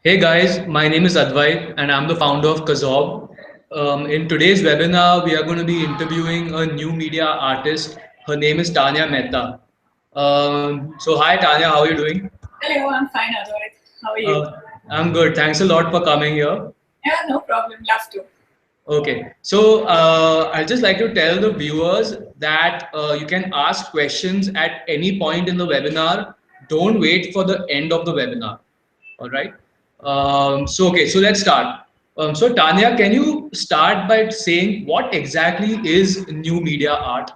Hey guys, my name is Advait and I'm the founder of Kazob. In today's webinar, we are going to be interviewing a new media artist. Her name is Tanya Mehta. So hi Tanya, how are you doing? Hello, I'm fine, Advait. How are you? Uh, I'm good. Thanks a lot for coming here. Yeah, no problem. Love to. Okay, so I'd just like to tell the viewers that you can ask questions at any point in the webinar. Don't wait for the end of the webinar. All right. So let's start. So Tanya, can you start by saying what exactly is new media art?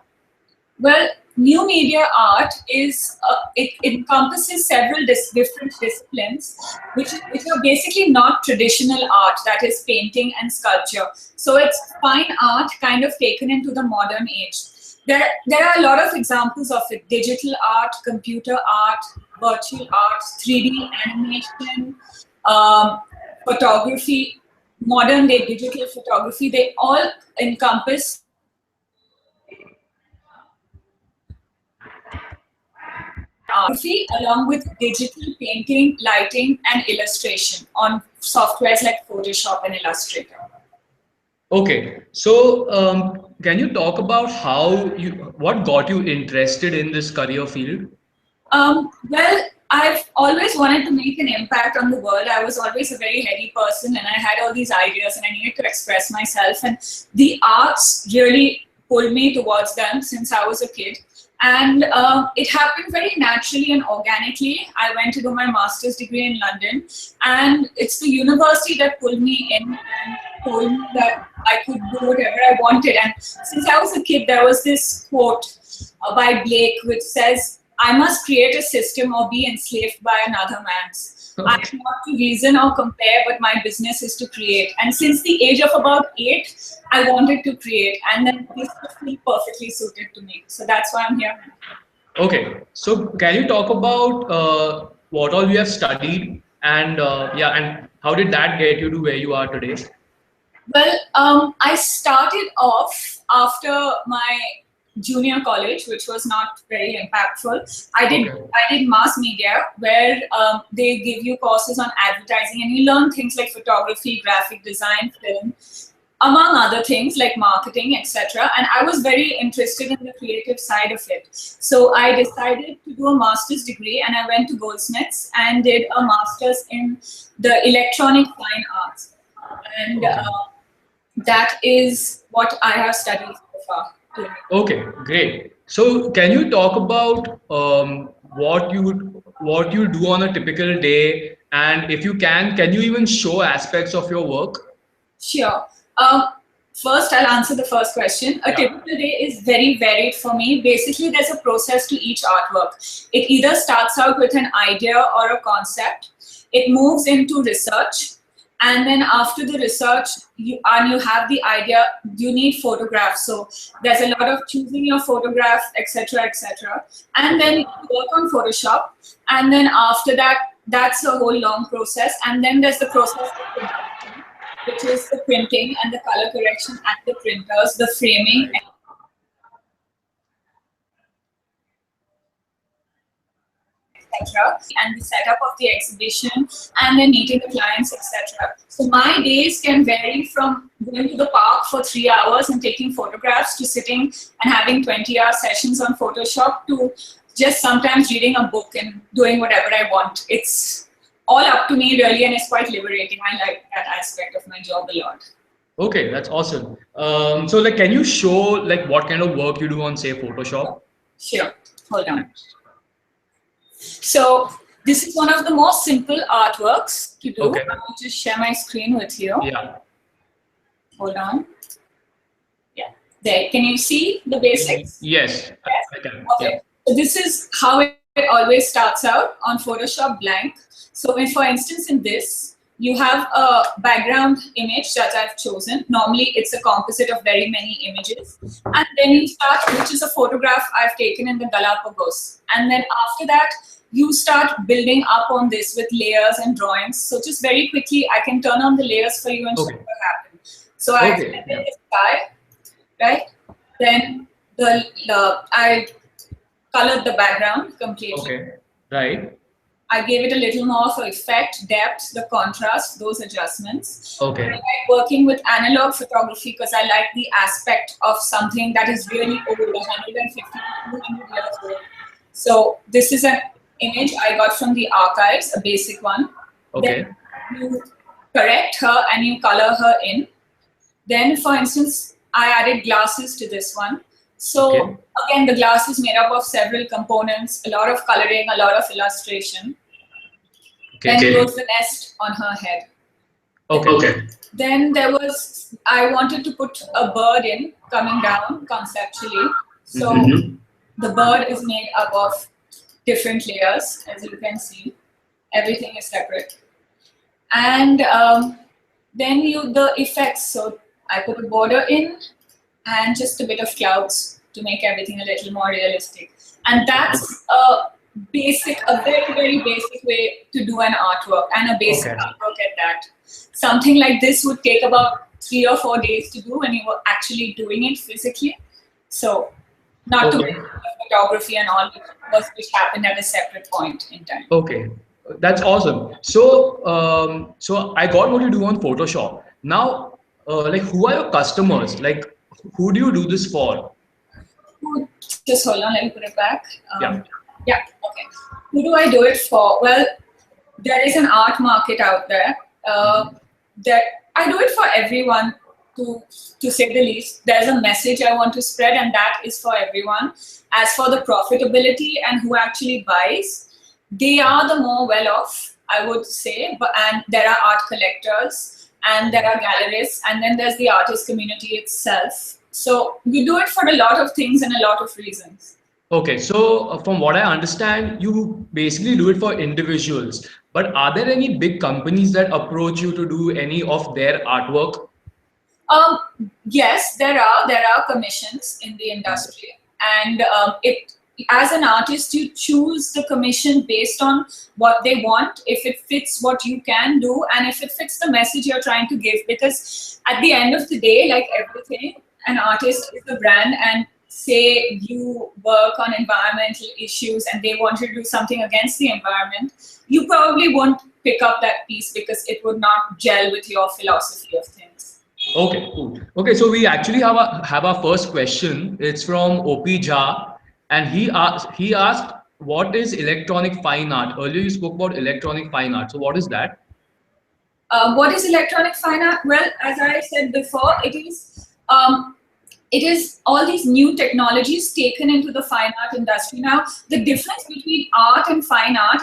Well, new media art is it encompasses several different disciplines, which are basically not traditional art, that is painting and sculpture. So it's fine art kind of taken into the modern age. There are a lot of examples of it: digital art, computer art, virtual art, 3D animation, photography, modern day digital photography. They all encompass photography along with digital painting, lighting, and illustration on softwares like Photoshop and Illustrator. Okay, so can you talk about what got you interested in this career field? Well, I've always wanted to make an impact on the world. I was always a very heady person and I had all these ideas and I needed to express myself. And the arts really pulled me towards them since I was a kid. And it happened very naturally and organically. I went to do my master's degree in London, and it's the university that pulled me in and told me that I could do whatever I wanted. And since I was a kid, there was this quote by Blake which says, "I must create a system or be enslaved by another man's. I am not to reason or compare, but my business is to create." And since the age of about 8, I wanted to create, and then this would feel perfectly suited to me. So that's why I'm here. Okay, so can you talk about what all you have studied and and how did that get you to where you are today? Well, I started off after my junior college, which was not very impactful. Okay. I did mass media, where they give you courses on advertising, and you learn things like photography, graphic design, film, among other things like marketing, etc. And I was very interested in the creative side of it. So I decided to do a master's degree, and I went to Goldsmiths and did a master's in the electronic fine arts. And Okay. that is what I have studied so far. Okay, great. So can you talk about what you do on a typical day, and if you can you even show aspects of your work? Sure. First, I'll answer the first question. A Yeah. typical day is very varied for me. Basically, there's a process to each artwork. It either starts out with an idea or a concept. It moves into research. And then after the research, you have the idea, you need photographs. So there's a lot of choosing your photograph, etc., etc. And then you work on Photoshop. And then after that, that's a whole long process. And then there's the process of production, which is the printing and the color correction at the printers, the framing, etc., and the setup of the exhibition, and then meeting the clients, etc. So my days can vary from going to the park for 3 hours and taking photographs to sitting and having 20-hour sessions on Photoshop to just sometimes reading a book and doing whatever I want. It's all up to me really, and it's quite liberating. I like that aspect of my job a lot. Okay, that's awesome. So like, can you show like what kind of work you do on say Photoshop? Sure, hold on. So this is one of the most simple artworks to do. Okay. I'll just share my screen with you. Yeah. Hold on. Yeah, there. Can you see the basics? Yes, Yes? I can. Okay. Yeah. So this is how it always starts out on Photoshop blank. So if, for instance, in this, you have a background image that I've chosen. Normally, it's a composite of very many images. And then you start, which is a photograph I've taken in the Galapagos. And then after that, you start building up on this with layers and drawings. So just very quickly, I can turn on the layers for you and show Okay. what happens. So I Okay. selected Yeah. the sky, right? Then I colored the background completely. Okay. Right. I gave it a little more of effect, depth, the contrast, those adjustments. I Okay. like working with analog photography because I like the aspect of something that is really old, 150 to 200 years old. So this is an image I got from the archives, a basic one. Then Okay. you correct her and you color her in. Then, for instance, I added glasses to this one. So Okay. again, the glass is made up of several components, a lot of coloring, a lot of illustration. Then Okay. goes the nest on her head. Okay. Then there was, I wanted to put a bird in coming down conceptually. So the bird is made up of different layers, as you can see. Everything is separate. And then the effects. So I put a border in and just a bit of clouds to make everything a little more realistic. And that's a very, very basic way to do an artwork, and a basic Okay. artwork at that. Something like this would take about 3 or 4 days to do when you were actually doing it physically. So not to Okay. mention the photography and all, which happened at a separate point in time. Okay. That's awesome. So I got what you do on Photoshop. Now, like, who are your customers? Like, who do you do this for? Just hold on, let me put it back. Yeah. Yeah, okay. Who do I do it for? Well, there is an art market out there. That I do it for everyone, to say the least. There's a message I want to spread, and that is for everyone. As for the profitability and who actually buys, they are the more well off, I would say. And there are art collectors, and there are gallerists, and then there's the artist community itself. So we do it for a lot of things and a lot of reasons. Okay, so from what I understand, you basically do it for individuals. But are there any big companies that approach you to do any of their artwork? Um, yes, there are commissions in the industry, and it as an artist you choose the commission based on what they want, if it fits what you can do, and if it fits the message you're trying to give. Because at the end of the day, like everything, an artist is a brand, and say you work on environmental issues and they want you to do something against the environment, you probably won't pick up that piece because it would not gel with your philosophy of things. Okay, cool. Okay, so we actually have our first question. It's from OP Jha, and he asked what is electronic fine art? Earlier you spoke about electronic fine art. So what is that? What is electronic fine art? Well, as I said before, it is all these new technologies taken into the fine art industry. Now, the difference between art and fine art,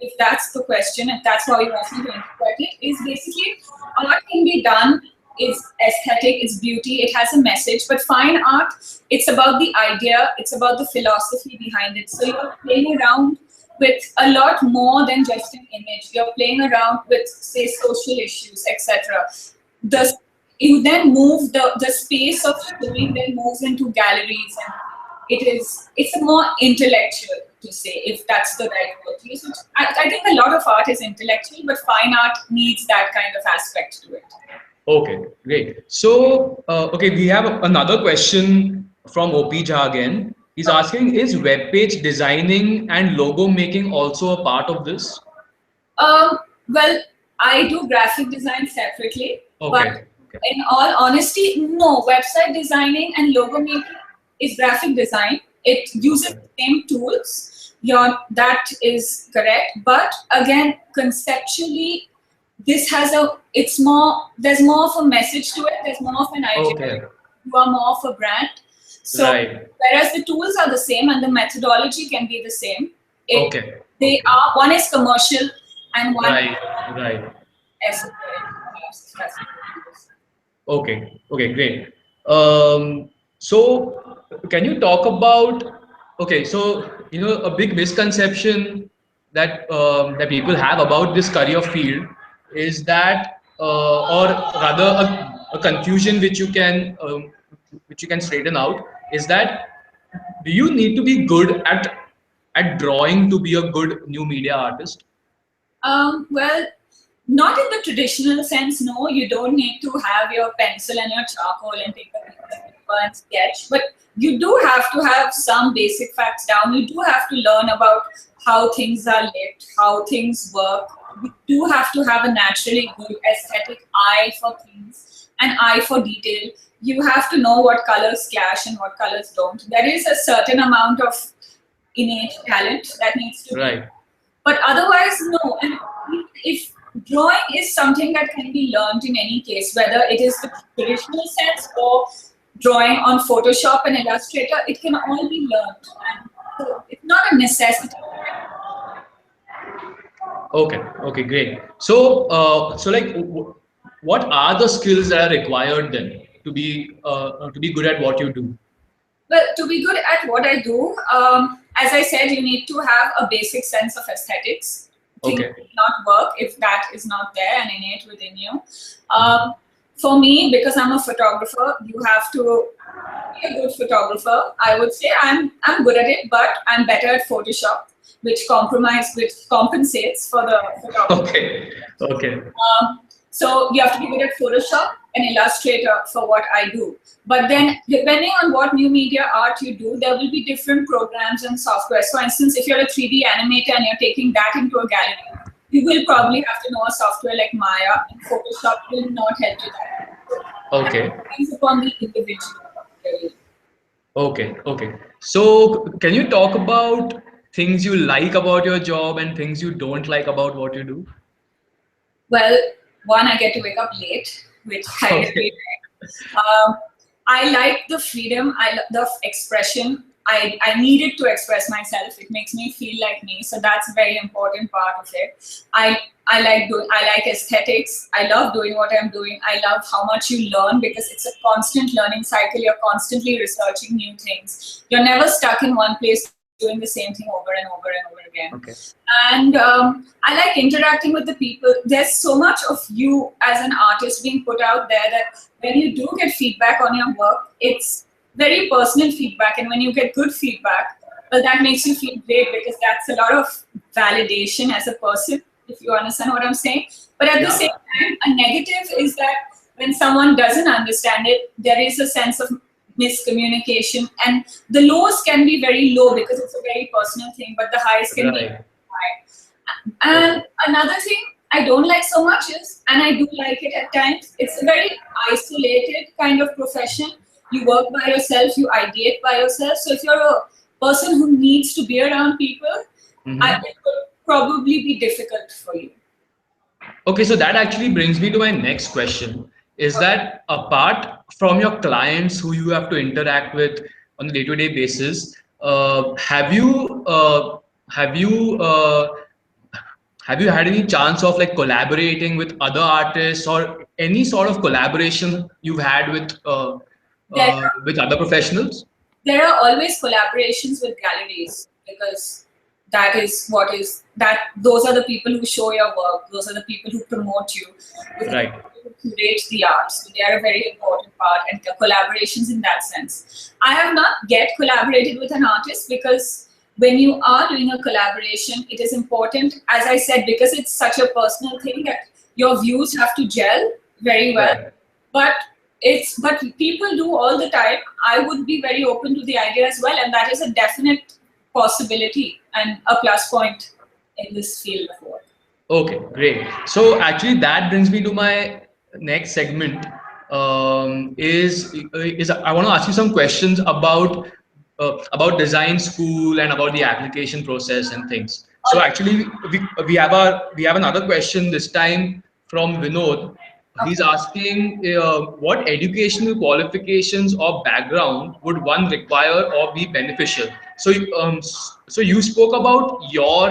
if that's the question, if that's how you want me to interpret it, is basically art can be done. It's aesthetic, it's beauty, it has a message. But fine art, it's about the idea, it's about the philosophy behind it. So you're playing around with a lot more than just an image. You're playing around with, say, social issues, etc. The You then move the space of showing then moves into galleries, and it's a more intellectual, to say, if that's the right word to use. I think a lot of art is intellectual, but fine art needs that kind of aspect to it. Okay, great. So, okay, we have another question from OP Jha again. He's asking, is web page designing and logo making also a part of this? Well, I do graphic design separately, but Okay. Okay. in all honesty, no. Website designing and logo making is graphic design. It uses Okay. the same tools. That is correct. But again, conceptually, this has there's more of a message to it. There's more of an idea. Okay. You are more of a brand. So Right. whereas the tools are the same and the methodology can be the same, Okay. they Okay. are, one is commercial and one Right. Right. esoteric. Okay, okay, great. So can you talk about, okay, so a big misconception that people have about this career field is that, or rather a confusion which you can straighten out, is that do you need to be good at drawing to be a good new media artist? Well, not in the traditional sense. No, you don't need to have your pencil and your charcoal and take a piece of paper and sketch. But you do have to have some basic facts down. You do have to learn about how things are lit, how things work. We do have to have a naturally good aesthetic eye for things, an eye for detail. You have to know what colors clash and what colors don't. There is a certain amount of innate talent that needs to be, Right. but otherwise, no. And if drawing is something that can be learned in any case, whether it is the traditional sense or drawing on Photoshop and Illustrator, it can all be learned. And so it's not a necessity. Okay. Okay. Great. So, what are the skills that are required then to be good at what you do? Well, to be good at what I do, as I said, you need to have a basic sense of aesthetics. Things Okay. will not work if that is not there and innate within you. For me, because I'm a photographer, you have to be a good photographer. I would say I'm good at it, but I'm better at Photoshop, which compensates for the photography. Okay. Okay. So you have to be good at Photoshop and Illustrator for what I do. But then, depending on what new media art you do, there will be different programs and software. For instance, if you're a 3D animator and you're taking that into a gallery, you will probably have to know a software like Maya, and Photoshop will not help you that. So that Okay. depends upon the individual. Really. Okay. Okay. So, can you talk about things you like about your job and things you don't like about what you do? Well, one, I get to wake up late, which I Okay. really like. I like the freedom, I love the expression. I needed to express myself. It makes me feel like me. So that's a very important part of it. I like aesthetics. I love doing what I'm doing. I love how much you learn because it's a constant learning cycle. You're constantly researching new things. You're never stuck in one place doing the same thing over and over and over again. Okay. And I like interacting with the people. There's so much of you as an artist being put out there that when you do get feedback on your work, it's very personal feedback. And when you get good feedback, well, that makes you feel great because that's a lot of validation as a person, if you understand what I'm saying. But at the Yeah. same time, a negative is that when someone doesn't understand it, there is a sense of miscommunication, and the lows can be very low because it's a very personal thing, but the highs can be Right. high. Okay. And another thing I don't like so much is, and I do like it at times, it's a very isolated kind of profession. You work by yourself, you ideate by yourself. So if you're a person who needs to be around people, Mm-hmm. it could probably be difficult for you. Okay, so that actually brings me to my next question. Is that apart from your clients who you have to interact with on a day-to-day basis, have you have you had any chance of like collaborating with other artists or any sort of collaboration you've had There with other professionals? there are always collaborations with galleries because that is what is that those are the people who show your work, those are the people who promote you, those are the Right. people who curate the art. So they are a very important part, and the collaborations in that sense. I have not yet collaborated with an artist because when you are doing a collaboration, it is important, as I said, because it's such a personal thing that your views have to gel very well. Right. But but people do all the time. I would be very open to the idea as well, and that is a definite possibility and a plus point in this field of work. Okay, great. So actually, that brings me to my next segment. Is I want to ask you some questions about design school and about the application process and things. All So right. actually, we have another question this time from Vinod. He's Okay. asking what educational qualifications or background would one require or be beneficial. So you spoke about your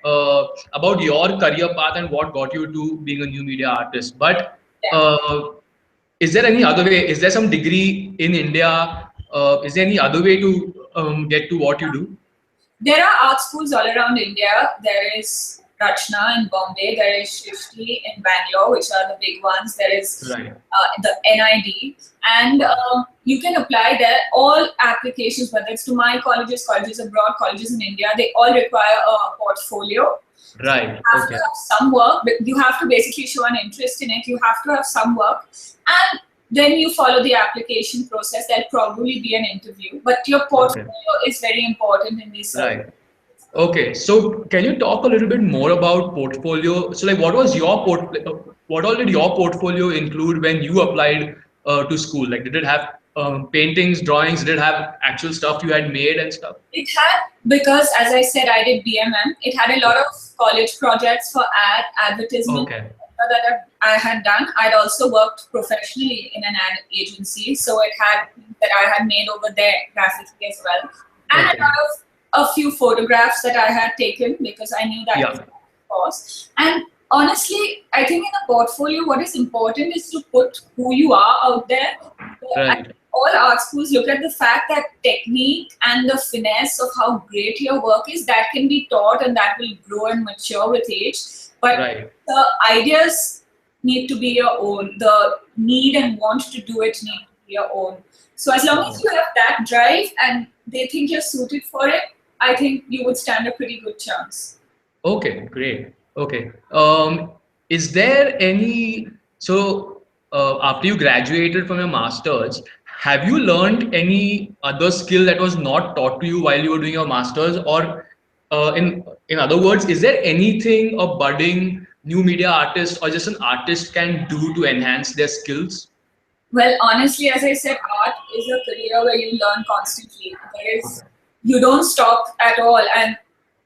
career path and what got you to being a new media artist. But Yeah. uh, is there any other way? Is there some degree in India? Is there any other way to get to what you do? There are art schools all around India. There is Rachna in Bombay. There is Shrishti in Bangalore, which are the big ones. There is Right. the NID, and you can apply there. All applications, whether it's to my colleges, colleges abroad, colleges in India, they all require a portfolio. So you Right. have to Okay. have some work. But you have to basically show an interest in it. You have to have some work, and then you follow the application process. There'll probably be an interview, but your Okay. portfolio is very important in these Right. circles. Okay, so can you talk a little bit more about portfolio? So, like, what was your what all did your portfolio include when you applied to school? Like, did it have paintings, drawings? Did it have actual stuff you had made and stuff? It had, because as I said, I did BMM. It had a lot of college projects for advertisement Okay, that I had done. I'd also worked professionally in an ad agency, so it had things that I had made over there graphically as well, and a okay, lot of a few photographs that I had taken because I knew that was yeah, the course. And honestly, I think in a portfolio, what is important is to put who you are out there. I right, think all art schools look at the fact that technique and the finesse of how great your work is, that can be taught and that will grow and mature with age. But right. the ideas need to be your own. The need and want to do it need to be your own. So as long as Okay. you have that drive and they think you're suited for it, I think you would stand a pretty good chance. Okay, great. Okay. Is there any, so after you graduated from your master's, have you learned any other skill that was not taught to you while you were doing your master's? Or in other words, is there anything a budding new media artist or just an artist can do to enhance their skills? Well, honestly, as I said, art is a career where you learn constantly. There is, Okay. you don't stop at all. And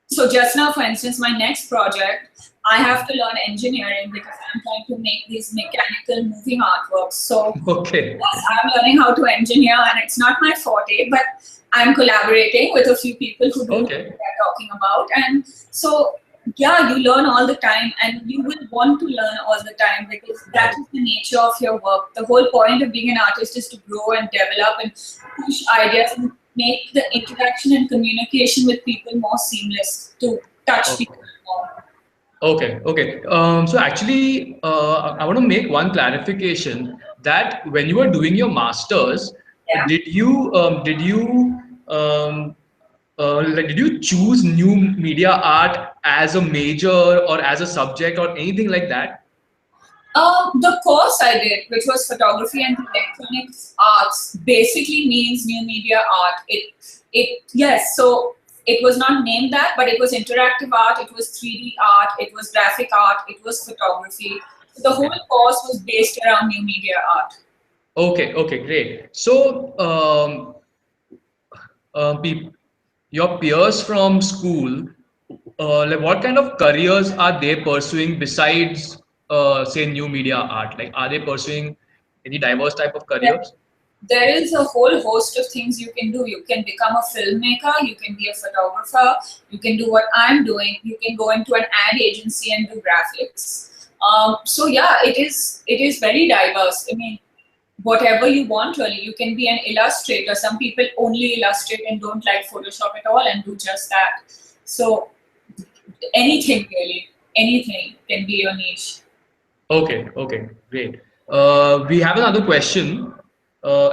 so just now, for instance, my next project, I have to learn engineering because I'm trying to make these mechanical moving artworks. So Okay. yes, I'm learning how to engineer, and it's not my forte, but I'm collaborating with a few people who do know what Okay. they're talking about. And so, yeah, you learn all the time, and you will want to learn all the time because that Right. is the nature of your work. The whole point of being an artist is to grow and develop and push ideas and make the interaction and communication with people more seamless, to touch Okay. people more. Okay, okay. So actually, I want to make one clarification that when you were doing your masters, Yeah. um, did you choose new media art as a major or as a subject or anything like that? The course I did, which was photography and electronics arts, basically means new media art. Yes, so it was not named that, but it was interactive art, it was 3D art, it was graphic art, it was photography. So the whole Okay. course was based around new media art. Okay, okay, great. So, peop your peers from school, like what kind of careers are they pursuing besides, say, new media art? Like, are they pursuing any diverse type of careers? There is a whole host of things you can do. You can become a filmmaker, you can be a photographer, you can do what I'm doing, you can go into an ad agency and do graphics. So yeah, it is very diverse. I mean, whatever you want really. You can be an illustrator. Some people only illustrate and don't like Photoshop at all and do just that. So anything really, anything can be your niche. Okay, okay, great. We have another question.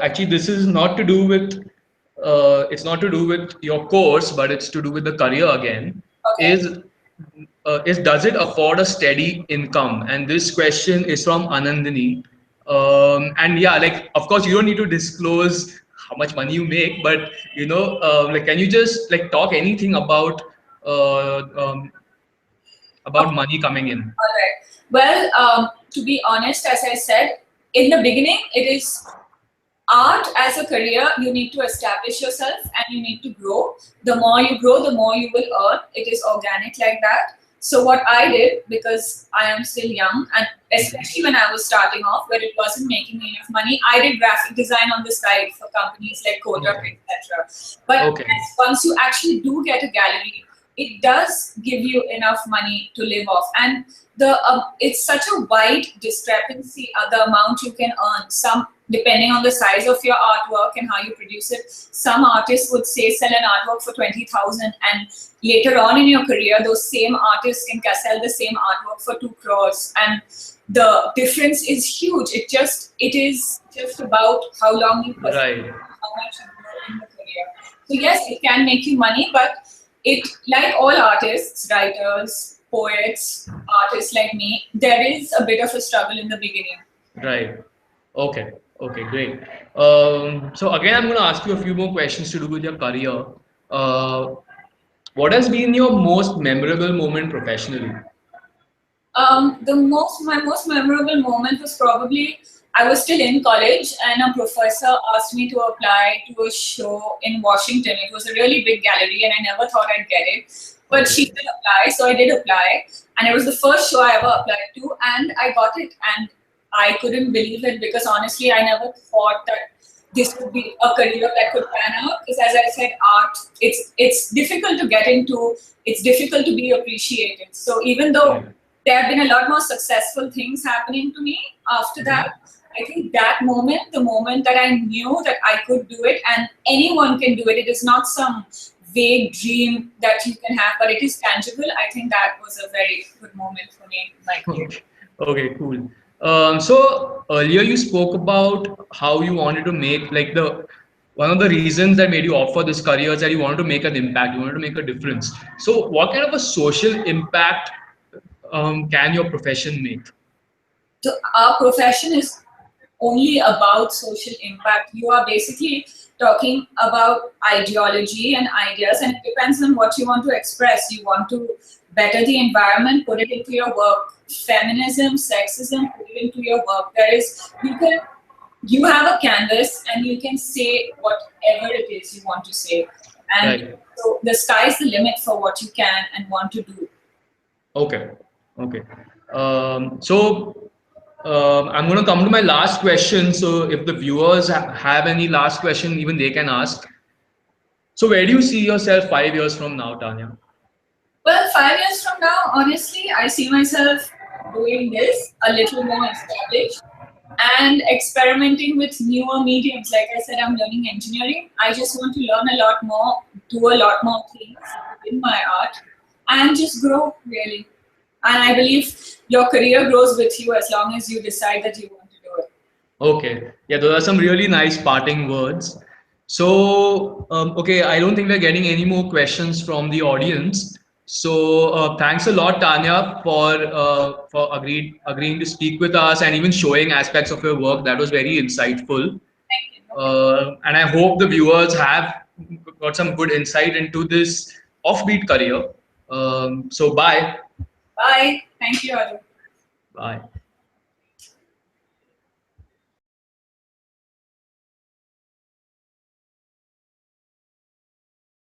Actually, this is not to do with it's not to do with your course, but it's to do with the career again. Okay. Is does it afford a steady income? And this question is from Anandini. And yeah, like of course you don't need to disclose how much money you make, but like can you just like talk anything about money coming in? All right. Well, to be honest, as I said, in the beginning, it is art as a career. You need to establish yourself and you need to grow. The more you grow, the more you will earn. It is organic like that. So what I did, because I am still young, and especially when I was starting off, where it wasn't making me enough money, I did graphic design on the side for companies like Kodak, Okay. etc. But Okay. yes, once you actually do get a gallery, it does give you enough money to live off. And the it's such a wide discrepancy, the amount you can earn. Some, depending on the size of your artwork and how you produce it, some artists would say sell an artwork for 20,000, and later on in your career, those same artists can sell the same artwork for 2 crores, and the difference is huge. It is just about how long you persist, Right. how much you grow in the career. So yes, it can make you money, but it, like all artists, writers, poets, artists like me, there is a bit of a struggle in the beginning. Right. Okay. Okay, great. So again, I'm going to ask you a few more questions to do with your career. Uh, What has been your most memorable moment professionally? My most memorable moment was probably I was still in college and a professor asked me to apply to a show in Washington. It was a really big gallery and I never thought I'd get it. But she Okay. said apply, so I did apply. And it was the first show I ever applied to and I got it. And I couldn't believe it because honestly, I never thought that this would be a career that could pan out. Because as I said, art, it's difficult to get into, it's difficult to be appreciated. So even though Right. there have been a lot more successful things happening to me after that. Mhm. I think that moment, the moment that I knew that I could do it and anyone can do it, it is not some vague dream that you can have, but it is tangible. I think that was a very good moment for me in my career. Okay. Okay, cool. So earlier you spoke about how you wanted to make like the one of the reasons that made you opt for this career is that you wanted to make an impact, you wanted to make a difference. So what kind of a social impact can your profession make? So our profession is only about social impact. You are basically talking about ideology and ideas, and it depends on what you want to express. You want to better the environment, put it into your work. Feminism, sexism, put it into your work. You have a canvas and you can say whatever it is you want to say. And Right. so the sky's the limit for what you can and want to do. Okay. Okay. So I'm going to come to my last question. So if the viewers have any last question, even they can ask. So where do you see yourself 5 years from now, Tanya? Well, 5 years from now, honestly, I see myself doing this a little more established and experimenting with newer mediums. Like I said, I'm learning engineering. I just want to learn a lot more, do a lot more things within my art, and just grow really. And I believe your career grows with you as long as you decide that you want to do it. Okay. Yeah, those are some really nice parting words. So, okay, I don't think we're getting any more questions from the audience. So, thanks a lot, Tanya, for agreeing to speak with us and even showing aspects of your work. That was very insightful. Thank you. No problem. And I hope the viewers have got some good insight into this offbeat career. So, bye. Bye. Thank you, Arun. Bye.